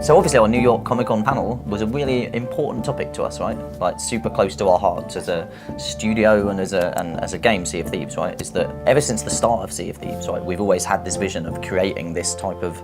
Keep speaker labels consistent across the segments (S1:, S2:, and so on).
S1: So obviously our New York Comic Con panel was a really important topic to us, right? Like super close to our hearts as a studio and as a game, Sea of Thieves, right? Is that ever since the start of Sea of Thieves, right, we've always had this vision of creating this type of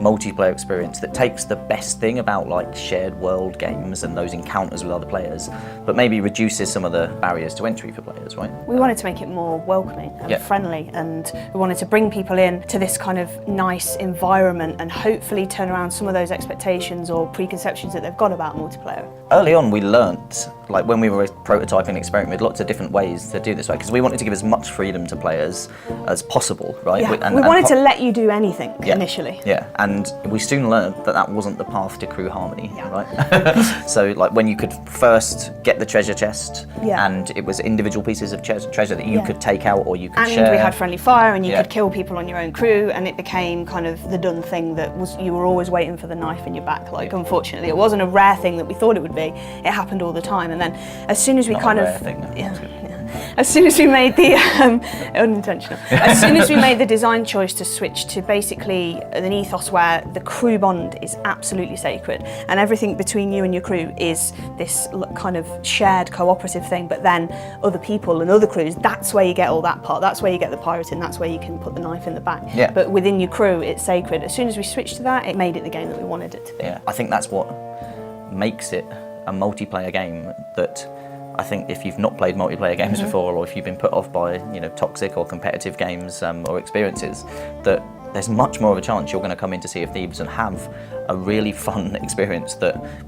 S1: multiplayer experience that takes the best thing about like shared world games and those encounters with other players, but maybe reduces some of the barriers to entry for players, right?
S2: We wanted to make it more welcoming and friendly, and we wanted to bring people in to this kind of nice environment and hopefully turn around some of those expectations or preconceptions that they've got about multiplayer.
S1: Early on we learnt, like when we were prototyping and experimenting with lots of different ways to do this, right? Because we wanted to give as much freedom to players as possible, right?
S2: Yeah. We wanted to let you do anything initially.
S1: Yeah, and we soon learned that that wasn't the path to crew harmony, right? So like when you could first get the treasure chest and it was individual pieces of treasure that you could take out or you could share.
S2: And we had friendly fire and you could kill people on your own crew, and it became kind of the done thing that was, you were always waiting for the knife in your back. Like unfortunately it wasn't a rare thing that we thought it would be. It happened all the time, and then as soon as we as soon as we made the unintentional, as soon as we made the design choice to switch to basically an ethos where the crew bond is absolutely sacred and everything between you and your crew is this kind of shared cooperative thing, but then other people and other crews, that's where you get all that part, that's where you get the pirating, that's where you can put the knife in the back.
S1: Yeah.
S2: But within your crew it's sacred. As soon as we switched to that, it made it the game that we wanted it to be.
S1: Yeah, I think that's what makes it a multiplayer game, that I think if you've not played multiplayer games before, or if you've been put off by toxic or competitive games or experiences, that there's much more of a chance you're going to come into Sea of Thieves and have a really fun experience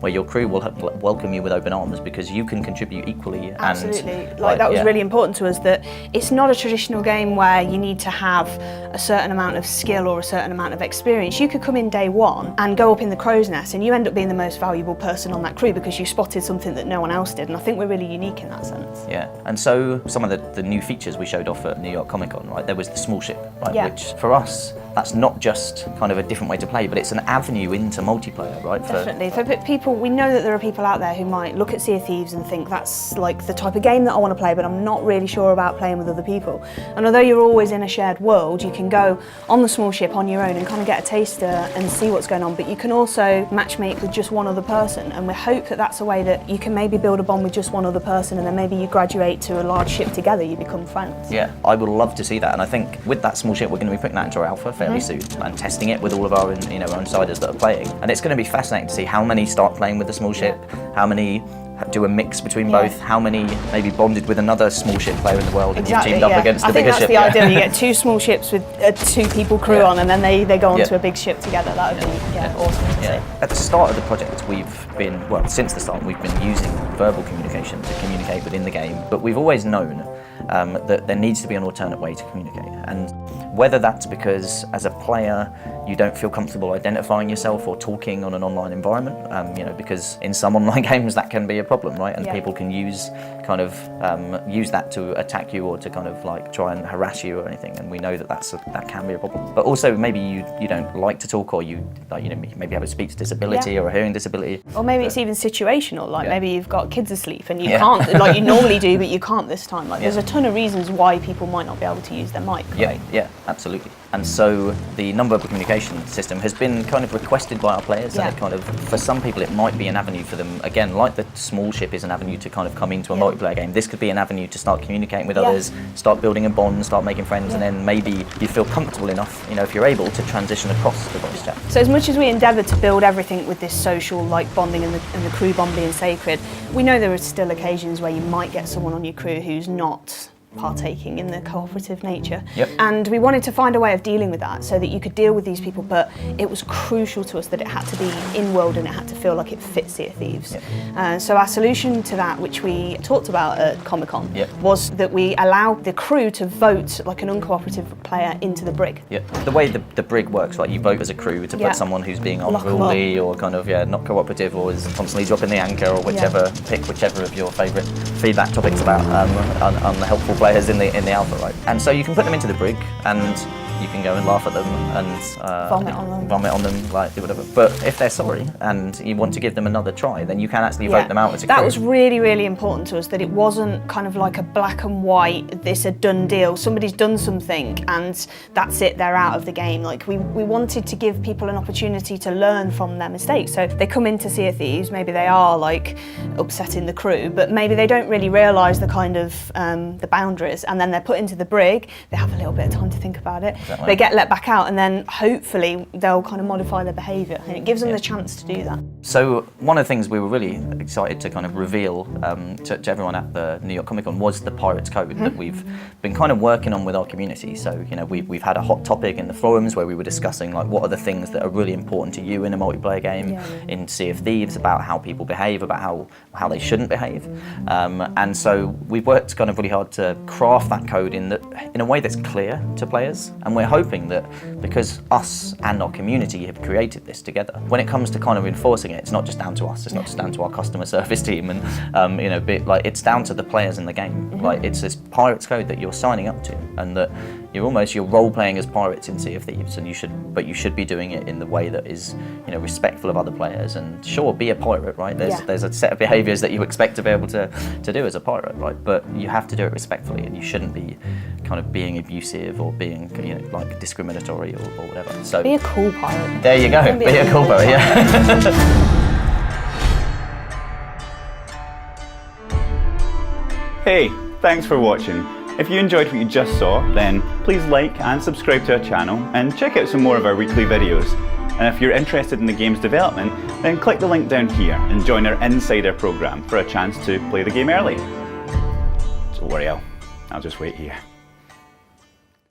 S1: where your crew will welcome you with open arms because you can contribute equally.
S2: Absolutely.
S1: And
S2: that was really important to us, that it's not a traditional game where you need to have a certain amount of skill or a certain amount of experience. You could come in day one and go up in the crow's nest and you end up being the most valuable person on that crew because you spotted something that no one else did, and I think we're really unique in that sense.
S1: Yeah, and so some of the new features we showed off at New York Comic Con, right, there was the small ship, right, which for us, that's not just kind of a different way to play, but it's an avenue into multiplayer, right?
S2: Definitely. For people, we know that there are people out there who might look at Sea of Thieves and think that's like the type of game that I want to play, but I'm not really sure about playing with other people. And although you're always in a shared world, you can go on the small ship on your own and kind of get a taster and see what's going on, but you can also matchmake with just one other person, and we hope that that's a way that you can maybe build a bond with just one other person, and then maybe you graduate to a large ship together, you become friends.
S1: Yeah, I would love to see that, and I think with that small ship we're going to be putting that into our alpha fairly soon and testing it with all of our our insiders that are playing, and it's going to be fascinating to see how many start playing with the small ship, how many do a mix between both, how many maybe bonded with another small ship player in the world and you've teamed up against the bigger ship.
S2: I think that's the ideal. You get two small ships with two people crew on, and then they go onto a big ship together. That would be awesome to see.
S1: At the start of the project we've been, since the start we've been using verbal communication to communicate within the game, but we've always known that there needs to be an alternate way to communicate, and whether that's because as a player you don't feel comfortable identifying yourself or talking on an online environment, because in some online games that can be a problem, right? And people can use that to attack you or to kind of like try and harass you or anything, and we know that can be a problem. But also maybe you don't like to talk, or you maybe have a speech disability or a hearing disability,
S2: or maybe it's even situational, like maybe you've got kids asleep and you can't, like you normally do, but you can't this time. Like there's a ton of reasons why people might not be able to use their mic. Right?
S1: Yeah, absolutely. And so the non-verbal communication system has been kind of requested by our players, and it kind of, for some people it might be an avenue for them, again, like the small ship is an avenue to kind of come into a multiplayer game, this could be an avenue to start communicating with others, start building a bond, start making friends, and then maybe you feel comfortable enough, if you're able to transition across to voice chat.
S2: So as much as we endeavour to build everything with this social like bonding and the crew bond being sacred, we know there are still occasions where you might get someone on your crew who's not partaking in the cooperative nature. And we wanted to find a way of dealing with that so that you could deal with these people, but it was crucial to us that it had to be in-world and it had to feel like it fits Sea of Thieves. So our solution to that, which we talked about at Comic-Con, was that we allow the crew to vote like an uncooperative player into the brig.
S1: The way the brig works, like you vote as a crew to put someone who's being unruly or kind of not cooperative or is constantly dropping the anchor or pick whichever of your favourite feedback topics about unhelpful players in the alpha, right? And so you can put them into the brig, and you can go and laugh at them and
S2: vomit on
S1: them, like do whatever. But if they're sorry and you want to give them another try, then you can actually vote them out as a crew.
S2: That was really, really important to us, that it wasn't kind of like a black and white, this a done deal, somebody's done something and that's it, they're out of the game. Like we wanted to give people an opportunity to learn from their mistakes. So they come into Sea of Thieves, maybe they are like upsetting the crew, but maybe they don't really realise the kind of the boundaries, and then they're put into the brig, they have a little bit of time to think about it, they get let back out, and then hopefully they'll kind of modify their behaviour, and it gives them the chance to do that.
S1: So one of the things we were really excited to kind of reveal to everyone at the New York Comic Con was the Pirates Code that we've been kind of working on with our community. So, you know, we've had a hot topic in the forums where we were discussing like what are the things that are really important to you in a multiplayer game in Sea of Thieves, about how people behave, about how they shouldn't behave. And so we've worked kind of really hard to craft that code in a way that's clear to players. And we're hoping that because us and our community have created this together, when it comes to kind of enforcing it, it's not just down to us, it's not just down to our customer service team, and you know, it's down to the players in the game. Like it's this Pirates Code that you're signing up to, and that you're role playing as pirates in Sea of Thieves, and you should be doing it in the way that is, you know, respectful of other players. And sure, be a pirate, right? There's a set of behaviours that you expect to be able to do as a pirate, right? But you have to do it respectfully, and you shouldn't be kind of being abusive or being, you know, like discriminatory or whatever. So
S2: be a cool pirate.
S1: There you go. Be a cool pirate. Yeah.
S3: Hey, thanks for watching. If you enjoyed what you just saw, then please like and subscribe to our channel and check out some more of our weekly videos. And if you're interested in the game's development, then click the link down here and join our Insider program for a chance to play the game early. Don't worry, I'll just wait here.